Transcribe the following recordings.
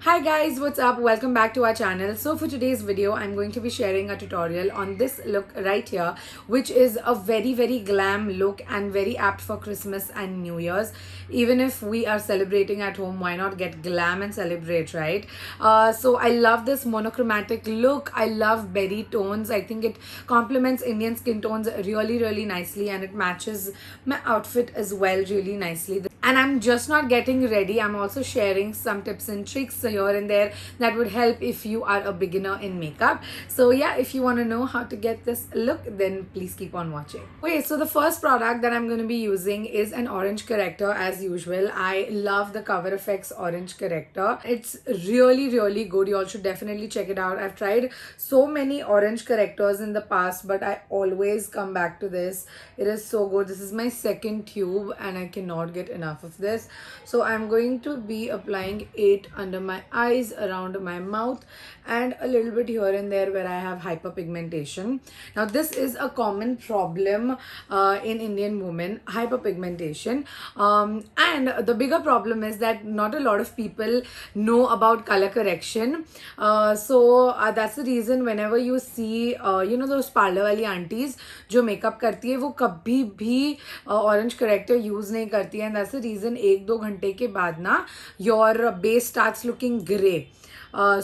Hi guys, what's up? Welcome back to our channel. So for today's video, I'm going to be sharing a tutorial on this look right here, which is a very glam look and very apt for Christmas and New Year's. Even if we are celebrating at home, why not get glam and celebrate, right? So I love this monochromatic look. I love berry tones. I think it complements Indian skin tones really nicely, and it matches my outfit as well really nicely. And I'm just not getting ready, I'm also sharing some tips and tricks here and there that would help if you are a beginner in makeup. So yeah, if you want to know how to get this look, then please keep on watching. Okay, so the first product that I'm going to be using is an orange corrector. As usual, I love the Cover FX orange corrector. It's really good. You all should definitely check it out. I've tried so many orange correctors in the past, but I always come back to this. It is so good. This is my second tube and I cannot get enough of this. So I'm going to be applying it under my eyes, around my mouth, and a little bit here and there where I have hyperpigmentation. Now this is a common problem in Indian women, hyperpigmentation, and the bigger problem is that not a lot of people know about color correction. So that's the reason whenever you see those parlor wali aunties जो makeup करती है वो कभी भी orange character use नहीं करती है, and that's the reason एक दो घंटे के बाद ना your base starts looking grey.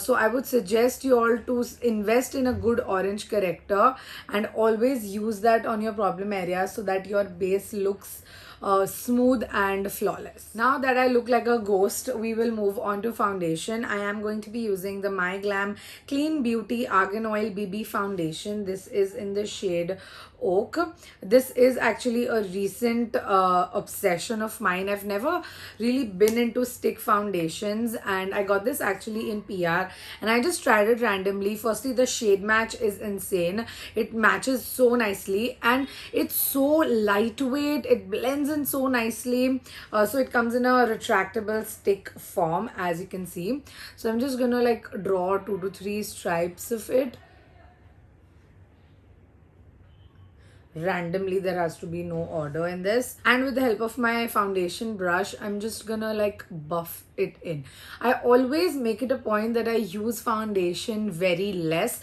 So I would suggest you all to invest in a good orange corrector and always use that on your problem areas so that your base looks smooth and flawless. Now that I look like a ghost, we will move on to foundation. I am going to be using the My Glam Clean Beauty Argan Oil BB foundation. This is in the shade Oak. This is actually a recent obsession of mine. I've never really been into stick foundations, and I got this actually in PR and I just tried it randomly. Firstly, the shade match is insane. It matches so nicely and it's so lightweight. It blends in so nicely. So it comes in a retractable stick form, as you can see. So I'm just gonna like draw 2 to 3 stripes of it randomly. There has to be no order in this, and with the help of my foundation brush, I'm just gonna like buff it in. I always make it a point that I use foundation very less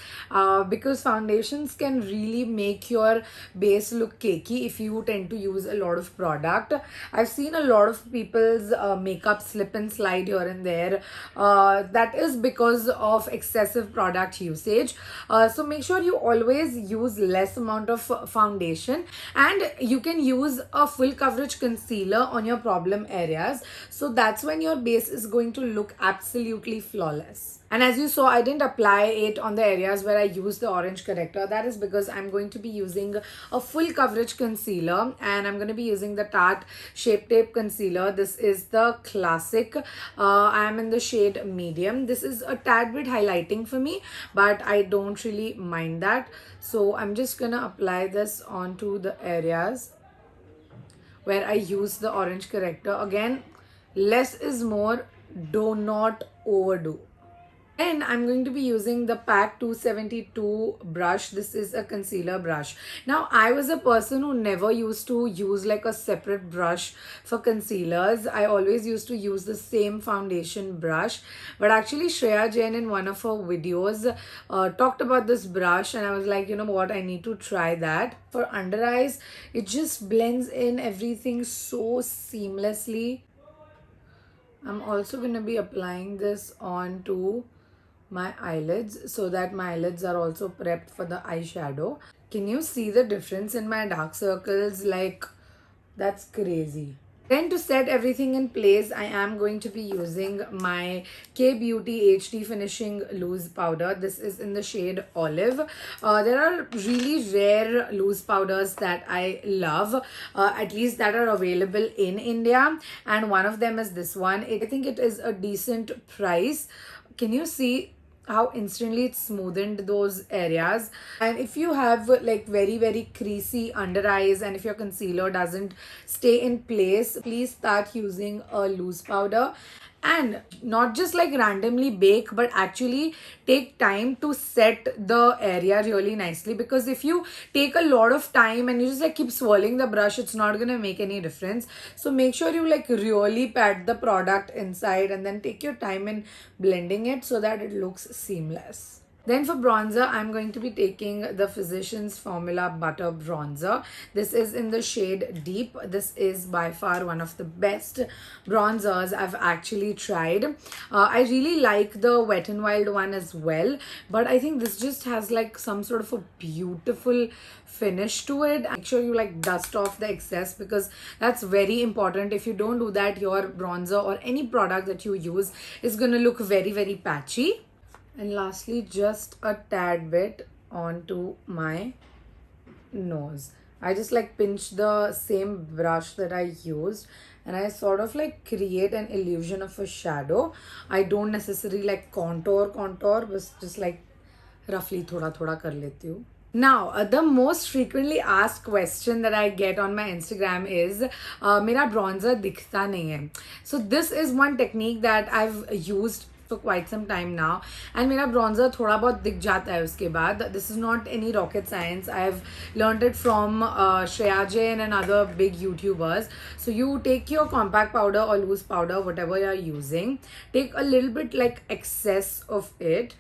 because foundations can really make your base look cakey if you tend to use a lot of product. I've seen a lot of people's makeup slip and slide here and there. That is because of excessive product usage. So make sure you always use less amount of foundation, and you can use a full coverage concealer on your problem areas. So that's when your base is going to look absolutely flawless. And as you saw, I didn't apply it on the areas where I used the orange corrector. That is because I'm going to be using a full coverage concealer, and I'm going to be using the Tarte Shape Tape Concealer. This is the classic. I am in the shade medium. This is a tad bit highlighting for me, but I don't really mind that. So I'm just going to apply this onto the areas where I use the orange corrector. Again, less is more. Do not overdo. And I'm going to be using the PAC 272 brush. This is a concealer brush. Now, I was a person who never used to use like a separate brush for concealers. I always used to use the same foundation brush. But actually, Shreya Jain in one of her videos talked about this brush, and I was like, you know what, I need to try that. For under eyes, it just blends in everything so seamlessly. I'm also going to be applying this onto my eyelids so that my eyelids are also prepped for the eyeshadow. Can you see the difference in my dark circles? Like, that's crazy. Then to set everything in place, I am going to be using my K-Beauty HD Finishing Loose Powder. This is in the shade Olive. There are really rare loose powders that I love, at least that are available in India. And one of them is this one. I think it is a decent price. Can you see how instantly it smoothened those areas? And if you have like very creasy under eyes, and if your concealer doesn't stay in place, please start using a loose powder. and not just like randomly bake, but actually take time to set the area really nicely. Because if you take a lot of time and you just like keep swirling the brush, it's not gonna make any difference. So make sure you like really pat the product inside and then take your time in blending it so that it looks seamless. Then for bronzer, I'm going to be taking the Physicians Formula Butter Bronzer. This is in the shade Deep. This is by far one of the best bronzers I've actually tried. I really like the Wet n Wild one as well, but I think this just has like some sort of a beautiful finish to it. Make sure you like dust off the excess, because that's very important. If you don't do that, your bronzer or any product that you use is going to look very, very patchy. And lastly, just a tad bit onto my nose. I just like pinch the same brush that I used and I sort of like create an illusion of a shadow. I don't necessarily like contour, but just like roughly thoda thoda kar leti hu. Now, the most frequently asked question that I get on my Instagram is, mera bronzer dikhta nahi hai. So this is one technique that I've used for quite some time now, and मेरा bronzer थोड़ा बहुत दिख जाता है उसके बाद. This is not any rocket science. I've learned it from Shreya Jain and other big YouTubers. So you take your compact powder or loose powder, whatever you're using, take a little bit like excess of it,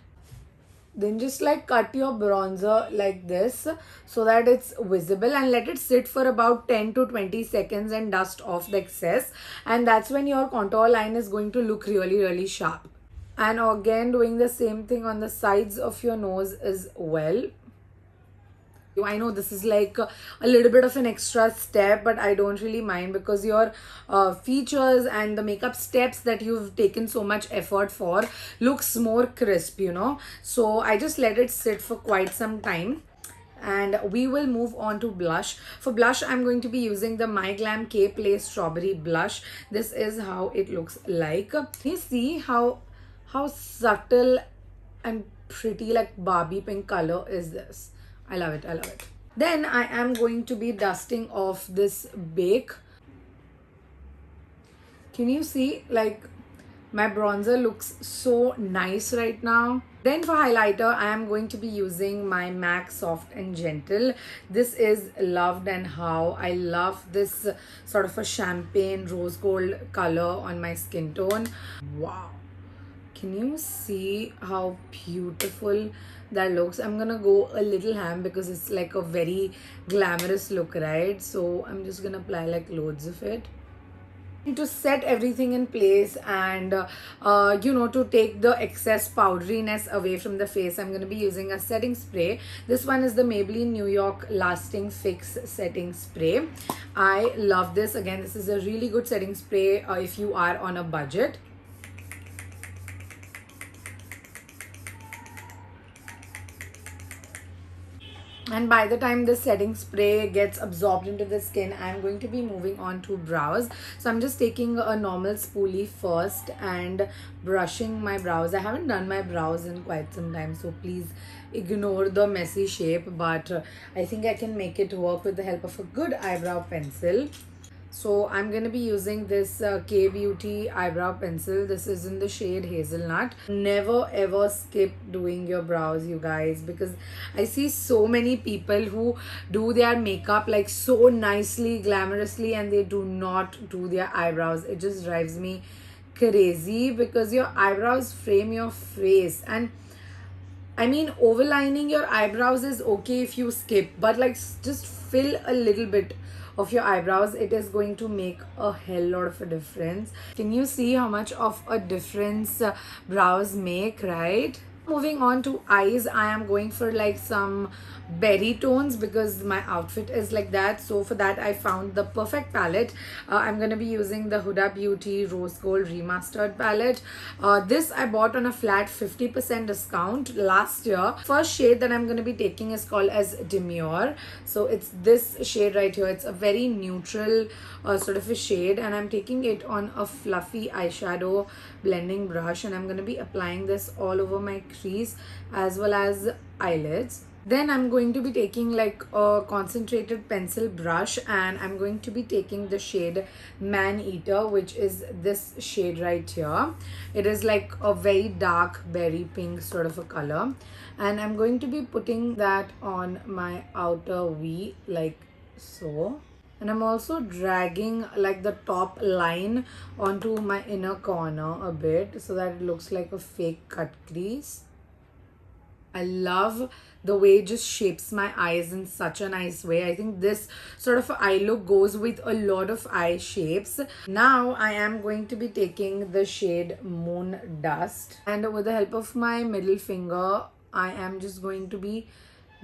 then just like cut your bronzer like this so that it's visible, and let it sit for about 10 to 20 seconds and dust off the excess, and that's when your contour line is going to look really, really sharp. And again, doing the same thing on the sides of your nose as well. I know this is like a little bit of an extra step, but I don't really mind, because your features and the makeup steps that you've taken so much effort for looks more crisp, you know. So I just let it sit for quite some time. And we will move on to blush. For blush, I'm going to be using the My Glam K Play Strawberry Blush. This is how it looks like. You see how subtle and pretty like Barbie pink color is this. I love it. I love it. Then I am going to be dusting off this bake. Can you see like my bronzer looks so nice right now? Then for highlighter, I am going to be using my MAC Soft and Gentle. This is Loved and How. I love this sort of a champagne rose gold color on my skin tone. Wow. Can you see how beautiful that looks? I'm gonna go a little ham because it's like a very glamorous look, right? So I'm just gonna apply like loads of it to set everything in place, and you know, to take the excess powderiness away from the face, I'm going to be using a setting spray. This one is the Maybelline New York Lasting Fix Setting Spray. I love this. Again, this is a really good setting spray if you are on a budget. And by the time this setting spray gets absorbed into the skin, I'm going to be moving on to brows. So I'm just taking a normal spoolie first and brushing my brows. I haven't done my brows in quite some time, so please ignore the messy shape. But I think I can make it work with the help of a good eyebrow pencil. So I'm going to be using this K-Beauty eyebrow pencil. This is in the shade Hazelnut. Never ever skip doing your brows, you guys, because I see so many people who do their makeup like so nicely, glamorously, and they do not do their eyebrows. It just drives me crazy, because your eyebrows frame your face. And I mean, overlining your eyebrows is okay if you skip, but like just fill a little bit of your eyebrows. It is going to make a hell lot of a difference. Can you see how much of a difference brows make, right? Moving on to eyes, I am going for like some berry tones because my outfit is like that. So for that, I found the perfect palette. I'm going to be using the Huda Beauty Rose Gold Remastered palette. This I bought on a flat 50% discount last year. First shade that I'm going to be taking is called as Demure. So it's this shade right here. It's a very neutral sort of a shade, and I'm taking it on a fluffy eyeshadow blending brush, and I'm going to be applying this all over my crease as well as eyelids. Then I'm going to be taking like a concentrated pencil brush, and I'm going to be taking the shade Man Eater, which is this shade right here. It is like a very dark berry pink sort of a color, and I'm going to be putting that on my outer V like so. And I'm also dragging like the top line onto my inner corner a bit so that it looks like a fake cut crease. I love the way it just shapes my eyes in such a nice way. I think this sort of eye look goes with a lot of eye shapes. Now I am going to be taking the shade Moon Dust, and with the help of my middle finger, I am just going to be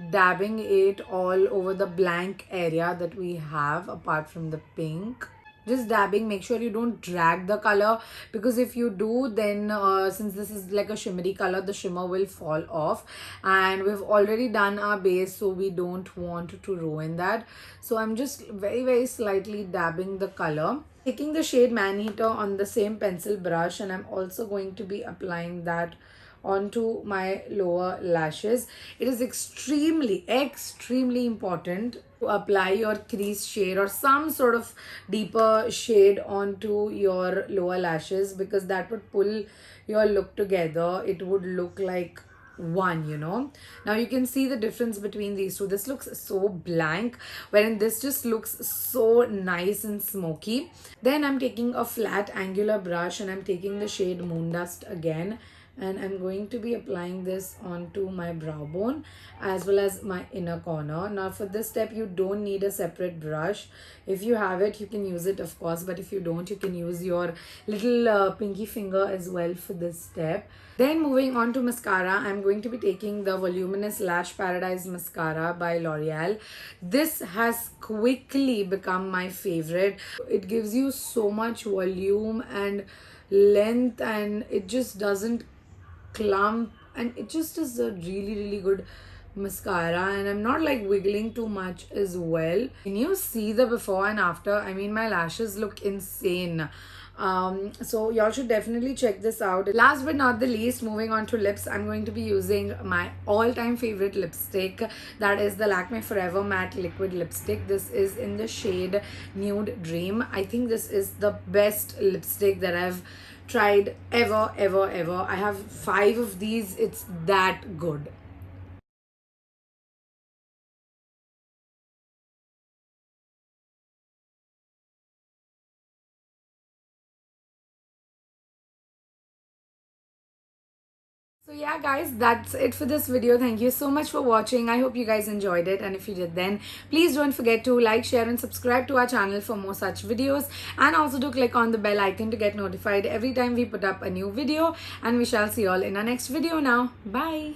dabbing it all over the blank area that we have apart from the pink. Just dabbing, make sure you don't drag the color, because if you do, then since this is like a shimmery color, the shimmer will fall off, and we've already done our base, so we don't want to ruin that. So I'm just very slightly dabbing the color, taking the shade Man Eater on the same pencil brush, and I'm also going to be applying that onto my lower lashes. It is extremely important to apply your crease shade or some sort of deeper shade onto your lower lashes, because that would pull your look together. It would look like one, you know. Now you can see the difference between these two. This looks so blank, wherein this just looks so nice and smoky. Then I'm taking a flat angular brush, and I'm taking the shade Moon Dust again, and I'm going to be applying this onto my brow bone as well as my inner corner. Now for this step, you don't need a separate brush. If you have it, you can use it, of course, but if you don't, you can use your little pinky finger as well for this step. Then moving on to mascara, I'm going to be taking the Voluminous Lash Paradise Mascara by L'Oreal. This has quickly become my favorite. It gives you so much volume and length, and it just doesn't clump, and it just is a really good mascara, and I'm not like wiggling too much as well. Can you see the before and after? I mean, my lashes look insane. So y'all should definitely check this out. Last but not the least, moving on to lips, I'm going to be using my all-time favorite lipstick, that is the Lakme Forever Matte Liquid Lipstick. This is in the shade Nude Dream. I think this is the best lipstick that I've tried ever. I have 5 of these. It's that good. So yeah guys, that's it for this video. Thank you so much for watching. I hope you guys enjoyed it, and if you did, then please don't forget to like, share and subscribe to our channel for more such videos, and also do click on the bell icon to get notified every time we put up a new video. And we shall see you all in our next video now. Bye.